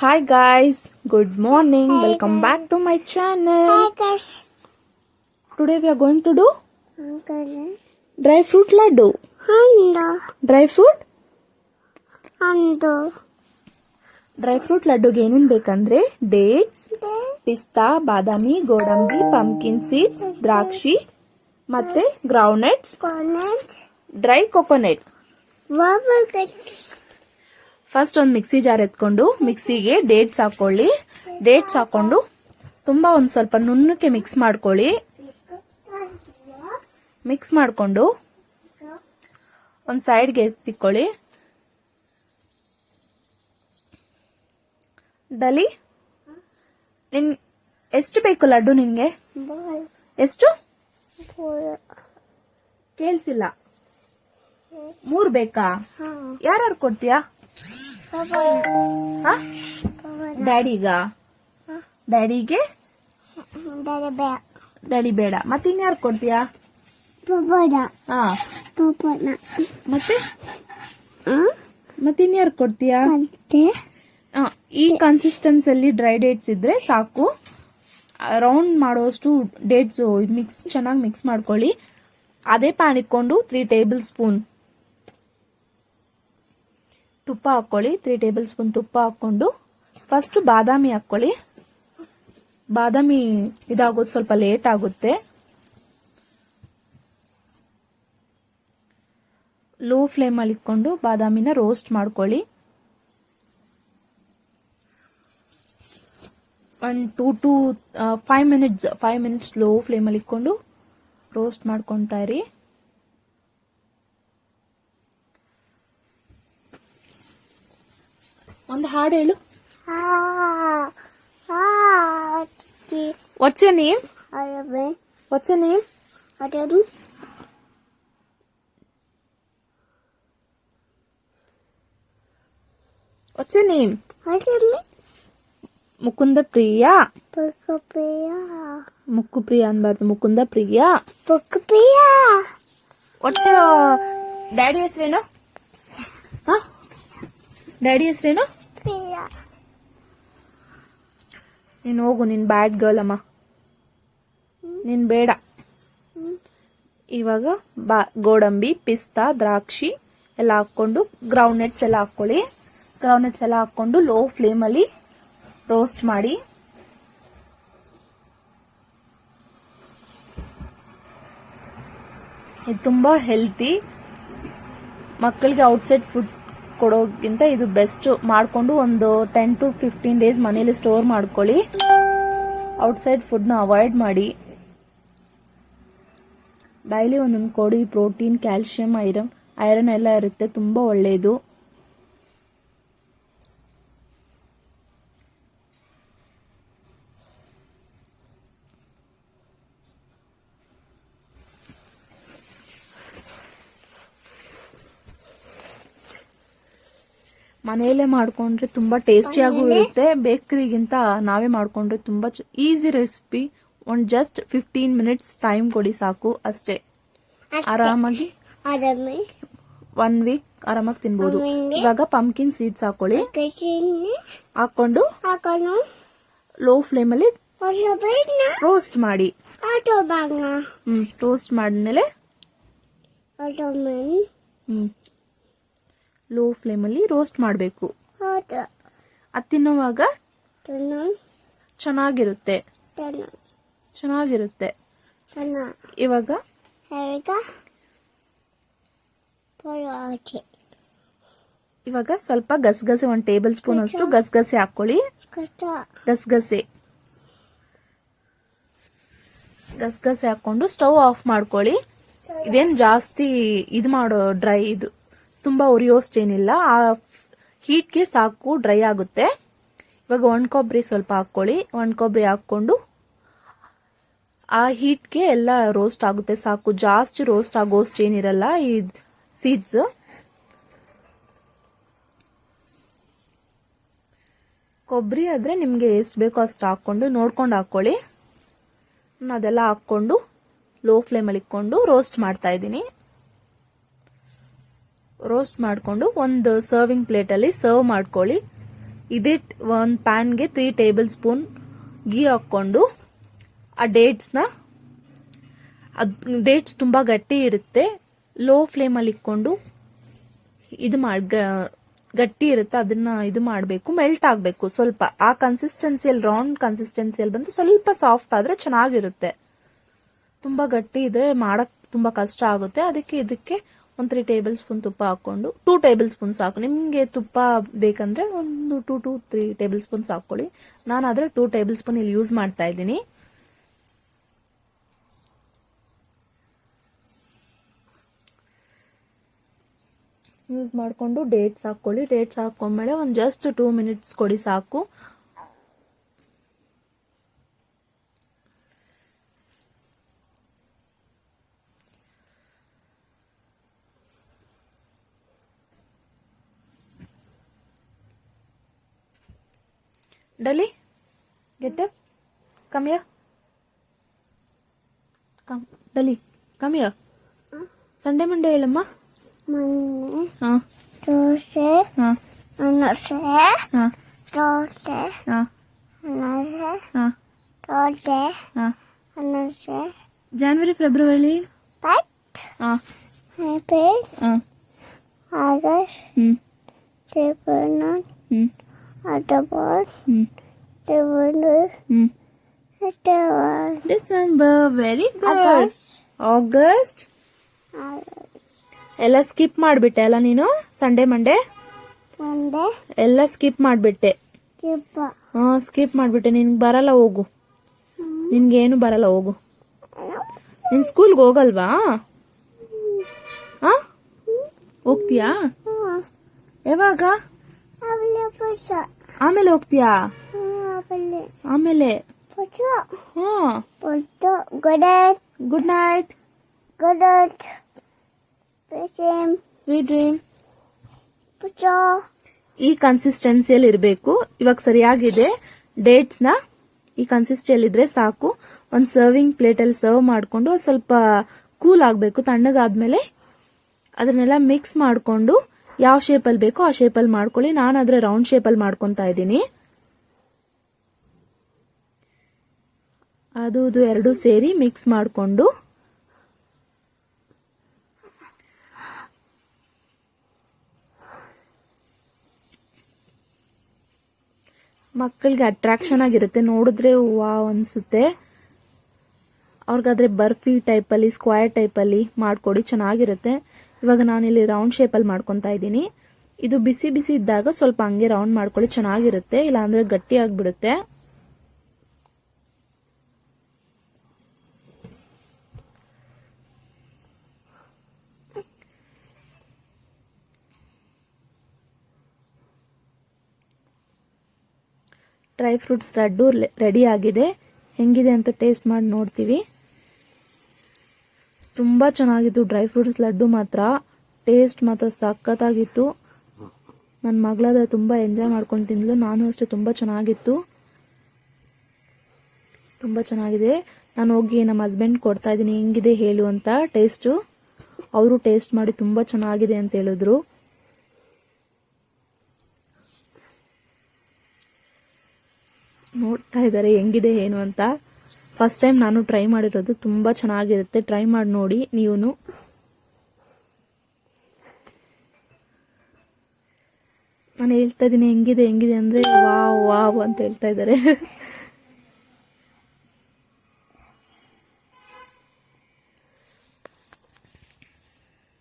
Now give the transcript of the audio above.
Hi guys, good morning. Welcome back to my channel. Hi guys. Today we are going to do dry fruit laddu. Hello. Dry fruit Hello. Dry fruit ಲಡ್ಡುಗೆ ಏನೇನು ಬೇಕಂದ್ರೆ dates, ಪಿಸ್ತಾ, ಬಾದಾಮಿ, ಗೋಡಂಬಿ, pumpkin seeds, ದ್ರಾಕ್ಷಿ ಮತ್ತೆ ಗ್ರೌಂಡ್ನಟ್ಸ್, dry coconut. First ಒಂದು mixie jar ಎತ್ಕೊಂಡು ಮಿಕ್ಸಿಗೆ ಡೇಟ್ಸ್ ಹಾಕೊಳ್ಳಿ. ಡೇಟ್ಸ್ ಹಾಕೊಂಡು ತುಂಬಾ ಒಂದು ಸ್ವಲ್ಪ ನುಣ್ಣಕ್ಕೆ ಮಿಕ್ಸ್ ಮಾಡ್ಕೊಳ್ಳಿ. ಮಿಕ್ಸ್ ಮಾಡ್ಕೊಂಡು ಒಂದು ಸೈಡ್ಗೆ ಎತ್ತಿಕೊಳ್ಳಿ. ಡಲಿ ಎಷ್ಟು ಬೇಕು ಲಡ್ಡು ನಿನ್ಗೆ? ಎಷ್ಟು? ಕೇಳಿಸಿಲ್ಲ. 3 ಬೇಕಾ? ಯಾರು ಕೊಡ್ತೀಯಾ? ಡ್ಯಾಡಿಗ? ಡ್ಯಾಡಿಗೆ? ಡ್ಯಾಡಿ ಬೇಡ. ಮತ್ತೆ ಇನ್ಯಾರು ಕೊಡ್ತೀಯಾ? ಹಾ ಮತ್ತೆ ಇನ್ಯಾರು ಕೊಡ್ತೀಯಾ? ಈ ಕನ್ಸಿಸ್ಟೆನ್ಸಿಯಲ್ಲಿ ಡ್ರೈ ಡೇಟ್ಸ್ ಇದ್ರೆ ಸಾಕು. ರೌಂಡ್ ಮಾಡುವಷ್ಟು ಡೇಟ್ಸ್ ಚೆನ್ನಾಗಿ ಮಿಕ್ಸ್ ಮಾಡ್ಕೊಳ್ಳಿ. ಅದೇ ಪ್ಯಾನ್ ಇಟ್ಕೊಂಡು 3 ಟೇಬಲ್ ಸ್ಪೂನ್ ತುಪ್ಪ ಹಾಕೊಳ್ಳಿ. 3 ಟೇಬಲ್ ಸ್ಪೂನ್ ತುಪ್ಪ ಹಾಕೊಂಡು ಫಸ್ಟ್ ಬಾದಾಮಿ ಹಾಕೊಳ್ಳಿ. ಬಾದಾಮಿ ಇದಾಗೋದು ಸ್ವಲ್ಪ ಲೇಟ್ ಆಗುತ್ತೆ. ಲೋ ಫ್ಲೇಮ್ ಅಲ್ಲಿ ಇಟ್ಕೊಂಡು ಬಾದಾಮಿನ ರೋಸ್ಟ್ ಮಾಡ್ಕೊಳ್ಳಿ. 2 to 5 ಮಿನಿಟ್ಸ್ ಲೋ ಫ್ಲೇಮ್ ಅಲ್ಲಿ ಇಟ್ಕೊಂಡು ರೋಸ್ಟ್ ಮಾಡ್ಕೊಂತಾ ಇರಿ. ಒಂದು ಹಾಡು ಹೇಳು. What's your name? What's your name? What's your name? Mukunda Priya. Mukku Priya ಅನ್ಬಾರ್ದು, Mukunda Priya. What's your daddy ಹೆಸರೇನು? ಡ್ಯಾಡಿ ಹೆಸರೇನು? ನೀನು ಹೋಗು, ನೀನ್ ಬ್ಯಾಡ್ ಗರ್ಲ್ ಅಮ್ಮ, ನೀನ್ ಬೇಡ. ಇವಾಗ ಗೋಡಂಬಿ, ಪಿಸ್ತಾ, ದ್ರಾಕ್ಷಿ ಎಲ್ಲ ಹಾಕೊಂಡು ಗ್ರೌಂಡ್ನಟ್ಸ್ ಎಲ್ಲ ಹಾಕೊಳ್ಳಿ. ಗ್ರೌಂಡ್ನಟ್ಸ್ ಎಲ್ಲ ಹಾಕೊಂಡು ಲೋ ಫ್ಲೇಮ್ ಅಲ್ಲಿ ರೋಸ್ಟ್ ಮಾಡಿ. ಇದು ತುಂಬಾ ಹೆಲ್ತಿ. ಮಕ್ಕಳಿಗೆ ಔಟ್ಸೈಡ್ ಫುಡ್ ಕೊಡೋಕ್ಕಿಂತ ಇದು ಬೆಸ್ಟ್. ಮಾಡ್ಕೊಂಡು ಒಂದು 10 to 15 ಡೇಸ್ ಮನೇಲಿ ಸ್ಟೋರ್ ಮಾಡ್ಕೊಳ್ಳಿ. ಔಟ್ಸೈಡ್ ಫುಡ್ನ ಅವಾಯ್ಡ್ ಮಾಡಿ. ಡೈಲಿ ಒಂದೊಂದು ಕೊಡಿ. ಪ್ರೋಟೀನ್, ಕ್ಯಾಲ್ಸಿಯಂ, ಐರನ್ ಎಲ್ಲ ಇರುತ್ತೆ, ತುಂಬಾ ಒಳ್ಳೆಯದು. ಮನೆಯಲ್ಲೇ ಮಾಡ್ಕೊಂಡ್ರೆ ತುಂಬಾ ಟೇಸ್ಟಿಯಾಗೂ ಇರುತ್ತೆ. ಬೇಕರಿಗಿಂತ ನಾವೇ ಮಾಡ್ಕೊಂಡ್ರೆ ತುಂಬಾ easy recipe. Just 15 minutes time ಕೊಡಿ ಸಾಕು, ಅಷ್ಟೇ. ಆರಾಮಾಗಿ 1 ವೀಕ್ ಆರಾಮಾಗಿ ತಿನ್ಬೋದು. ಇವಾಗ ಪಂಪ್ಕಿನ್ ಸೀಡ್ಸ್ ಹಾಕೊಳ್ಳಿ. ಹಾಕೊಂಡು ಲೋ ಫ್ಲೇಮ್ ಅಲ್ಲಿ ರೋಸ್ಟ್ ಮಾಡಿ. ರೋಸ್ಟ್ ಮಾಡಿದ್ಮೇಲೆ ಲೋ ಫ್ಲೇಮ್ ಅಲ್ಲಿ ರೋಸ್ಟ್ ಮಾಡಬೇಕು. ಅದು ತಿನ್ನುವಾಗ ಚೆನ್ನಾಗಿರುತ್ತೆ. ಇವಾಗ ಸ್ವಲ್ಪ ಗಸಗಸೆ, 1 ಟೇಬಲ್ ಸ್ಪೂನ್ ಅಷ್ಟು ಗಸಗಸೆ ಹಾಕೊಳ್ಳಿ. ಗಸಗಸೆ ಹಾಕೊಂಡು ಸ್ಟವ್ ಆಫ್ ಮಾಡ್ಕೊಳ್ಳಿ. ಇದೇನು ಜಾಸ್ತಿ ಇದು ಮಾಡೋ ಡ್ರೈ, ಇದು ತುಂಬಾ ಉರಿಯೋಷ್ಟೇನಿಲ್ಲ. ಆ ಹೀಟ್ಗೆ ಸಾಕು, ಡ್ರೈ ಆಗುತ್ತೆ. ಇವಾಗ ಒಣಕೊಬ್ಬರಿ ಸ್ವಲ್ಪ ಹಾಕೊಳ್ಳಿ. ಒಣಕೊಬ್ಬರಿ ಹಾಕೊಂಡು ಆ ಹೀಟ್ಗೆ ಎಲ್ಲ ರೋಸ್ಟ್ ಆಗುತ್ತೆ ಸಾಕು. ಜಾಸ್ತಿ ರೋಸ್ಟ್ ಆಗೋಷ್ಟೇನಿರಲ್ಲ ಈ ಸೀಡ್ಸ್. ಕೊಬ್ಬರಿ ಆದ್ರೆ ನಿಮ್ಗೆ ಎಷ್ಟು ಬೇಕೋ ಅಷ್ಟು ಹಾಕೊಂಡು ನೋಡ್ಕೊಂಡು ಹಾಕೊಳ್ಳಿ. ಅದೆಲ್ಲ ಹಾಕೊಂಡು ಲೋ ಫ್ಲೇಮ್ ಅಲ್ಲಿ ಇಟ್ಕೊಂಡು ರೋಸ್ಟ್ ಮಾಡ್ತಾ ಇದ್ದೀನಿ. ರೋಸ್ಟ್ ಮಾಡಿಕೊಂಡು ಒಂದು ಸರ್ವಿಂಗ್ ಪ್ಲೇಟ್ ಅಲ್ಲಿ ಸರ್ವ್ ಮಾಡ್ಕೊಳ್ಳಿ. ಇದೇ ಒಂದು ಪ್ಯಾನ್ಗೆ 3 ಟೇಬಲ್ ಸ್ಪೂನ್ ಗೀ ಹಾಕ್ಕೊಂಡು ಆ ಡೇಟ್ಸ್ ತುಂಬ ಗಟ್ಟಿ ಇರುತ್ತೆ, ಲೋ ಫ್ಲೇಮಲ್ಲಿ ಇಟ್ಕೊಂಡು ಗಟ್ಟಿ ಇರುತ್ತೆ ಅದನ್ನ ಇದು ಮಾಡಬೇಕು, ಮೆಲ್ಟ್ ಆಗಬೇಕು ಸ್ವಲ್ಪ. ಆ ಕನ್ಸಿಸ್ಟೆನ್ಸಿಯಲ್ಲಿ ರೌಂಡ್ ಕನ್ಸಿಸ್ಟೆನ್ಸಿಯಲ್ಲಿ ಬಂದು ಸ್ವಲ್ಪ ಸಾಫ್ಟ್ ಆದರೆ ಚೆನ್ನಾಗಿರುತ್ತೆ. ತುಂಬ ಗಟ್ಟಿ ಇದ್ರೆ ಮಾಡಕ್ ತುಂಬ ಕಷ್ಟ ಆಗುತ್ತೆ. ಇದಕ್ಕೆ ಒಂದು 3 ಟೇಬಲ್ ಸ್ಪೂನ್ ತುಪ್ಪ ಹಾಕ್ಕೊಂಡು 2 ಟೇಬಲ್ ಸ್ಪೂನ್ ಸಾಕು. ನಿಮಗೆ ತುಪ್ಪ ಬೇಕಂದ್ರೆ ಒಂದು 2 to 3 ಟೇಬಲ್ ಸ್ಪೂನ್ಸ್ ಹಾಕ್ಕೊಳ್ಳಿ. ನಾನು ಆದರೆ 2 ಟೇಬಲ್ ಸ್ಪೂನ್ ಇಲ್ಲಿ ಯೂಸ್ ಮಾಡ್ತಾ ಇದ್ದೀನಿ. ಯೂಸ್ ಮಾಡಿಕೊಂಡು ಡೇಟ್ಸ್ ಹಾಕ್ಕೊಳ್ಳಿ. ಡೇಟ್ಸ್ ಹಾಕೊಂಡ್ಮೇಲೆ ಒಂದು ಜಸ್ಟ್ 2 ಮಿನಿಟ್ಸ್ ಕೊಡಿ ಸಾಕು. Dolly get up, come here, come Dolly, come here. Sunday Monday ಹೇಳಮ್ಮ. ಮೊನ್ನೆ ಹಾ ದೋಸೆ ಹಾ ಅನಸೆ ಹಾ ದೋಸೆ ಹಾ ಅನಸೆ ಹಾ ದೋಸೆ ಹಾ. ಅನಸೆ ಜಾನ್ವರಿ ಫೆಬ್ರವರಿ ಪಟ್ ಹಾ ಏಪ್ರಿಲ್ ಹಾ August September October November December. Very good. August ಎಲ್ಲ ಸ್ಕಿಪ್ ಮಾಡಿಬಿಟ್ಟೆ ಅಲ್ಲ ನೀನು. ಸಂಡೇ ಮಂಡೇ ಸಂಡೆ ಎಲ್ಲ ಸ್ಕಿಪ್ ಮಾಡಿಬಿಟ್ಟೆ. ಕಿಪ್ಪ ಸ್ಕಿಪ್ ಮಾಡಿಬಿಟ್ಟೆ. ನಿನ್ಗೆ ಬರಲ್ಲ, ಹೋಗು. ನಿನ್ಗೇನು ಬರಲ್ಲ, ಹೋಗು. ನಿನ್ ಸ್ಕೂಲ್ಗೆ ಹೋಗಲ್ವಾ? ಹೋಗ್ತೀಯಾ? ಯಾವಾಗ? ಆಮೇಲೆ ಹೋಗ್ತೀಯಾ? ಆಮೇಲೆ ಗುಡ್ ನೈಟ್, ಸ್ವೀಟ್ ಡ್ರೀಮ್. ಈ ಕನ್ಸಿಸ್ಟೆನ್ಸಿಯಲ್ಲಿ ಇರಬೇಕು. ಇವಾಗ ಸರಿಯಾಗಿದೆ. ಡೇಟ್ಸ್ನ ಈ ಕನ್ಸಿಸ್ಟೆನ್ಸಿಯಲ್ಲಿ ಇದ್ರೆ ಸಾಕು. ಒಂದು ಸರ್ವಿಂಗ್ ಪ್ಲೇಟಲ್ಲಿ ಸರ್ವ್ ಮಾಡಿಕೊಂಡು ಸ್ವಲ್ಪ ಕೂಲ್ ಆಗಬೇಕು. ತಣ್ಣಗಾದ್ಮೇಲೆ ಅದನ್ನೆಲ್ಲ ಮಿಕ್ಸ್ ಮಾಡಿಕೊಂಡು ಯಾವ ಶೇಪಲ್ಲಿ ಬೇಕೋ ಆ ಶೇಪಲ್ಲಿ ಮಾಡ್ಕೊಳ್ಳಿ. ನಾನು ಅದರ ರೌಂಡ್ ಶೇಪಲ್ಲಿ ಮಾಡ್ಕೊತಾ ಇದ್ದೀನಿ. ಅದು ಎರಡು ಸೇರಿ ಮಿಕ್ಸ್ ಮಾಡಿಕೊಂಡು ಮಕ್ಕಳಿಗೆ ಅಟ್ರಾಕ್ಷನ್ ಆಗಿರುತ್ತೆ, ನೋಡಿದ್ರೆ ವಾವ್ ಅನ್ಸುತ್ತೆ. ಅವ್ರಿಗಾದ್ರೆ ಬರ್ಫಿ ಟೈಪಲ್ಲಿ, ಸ್ಕ್ವೇರ್ ಟೈಪಲ್ಲಿ ಮಾಡಿಕೊಡಿ, ಚೆನ್ನಾಗಿರುತ್ತೆ. ಇವಾಗ ನಾನಿಲ್ಲಿ ರೌಂಡ್ ಶೇಪಲ್ಲಿ ಮಾಡ್ಕೊತಾ ಇದ್ದೀನಿ. ಇದು ಬಿಸಿ ಬಿಸಿ ಇದ್ದಾಗ ಸ್ವಲ್ಪ ಹಂಗೆ ರೌಂಡ್ ಮಾಡ್ಕೊಳ್ಳಿ, ಚೆನ್ನಾಗಿರುತ್ತೆ. ಇಲ್ಲಾಂದ್ರೆ ಗಟ್ಟಿ ಆಗಿಬಿಡುತ್ತೆ. ಡ್ರೈ ಫ್ರೂಟ್ಸ್ ಲಡ್ಡು ರೆಡಿ ಆಗಿದೆ. ಹೆಂಗಿದೆ ಅಂತ ಟೇಸ್ಟ್ ಮಾಡಿ ನೋಡ್ತೀವಿ. ತುಂಬ ಚೆನ್ನಾಗಿತ್ತು ಡ್ರೈ ಫ್ರೂಟ್ಸ್ ಲಡ್ಡು ಮಾತ್ರ. ಟೇಸ್ಟ್ ಮಾತ್ರ ಸಖತ್ತಾಗಿತ್ತು. ನನ್ನ ಮಗಳಾದ್ರೆ ತುಂಬ ಎಂಜಾಯ್ ಮಾಡ್ಕೊಂಡು ತಿಂದ್ಲು. ನಾನು ಅಷ್ಟೇ, ತುಂಬ ಚೆನ್ನಾಗಿತ್ತು, ತುಂಬ ಚೆನ್ನಾಗಿದೆ. ನಾನು ಹೋಗಿ ನಮ್ಮ ಹಸ್ಬೆಂಡ್ ಕೊಡ್ತಾ ಇದ್ದೀನಿ, ಹೆಂಗಿದೆ ಹೇಳು ಅಂತ ಟೇಸ್ಟು. ಅವರು ಟೇಸ್ಟ್ ಮಾಡಿ ತುಂಬ ಚೆನ್ನಾಗಿದೆ ಅಂತ ಹೇಳಿದ್ರು. ನೋಡ್ತಾ ಇದ್ದಾರೆ ಹೆಂಗಿದೆ ಏನು ಅಂತ. ಫಸ್ಟ್ ಟೈಮ್ ನಾನು ಟ್ರೈ ಮಾಡಿರೋದು. ತುಂಬ ಚೆನ್ನಾಗಿರುತ್ತೆ, ಟ್ರೈ ಮಾಡಿ ನೋಡಿ ನೀವು. ನಾನು ಹೇಳ್ತಾ ಇದ್ದೀನಿ ಹೆಂಗಿದೆ ಹೆಂಗಿದೆ ಅಂದರೆ ವಾವ್ ವಾವ್ ಅಂತ ಹೇಳ್ತಾ ಇದ್ದಾರೆ.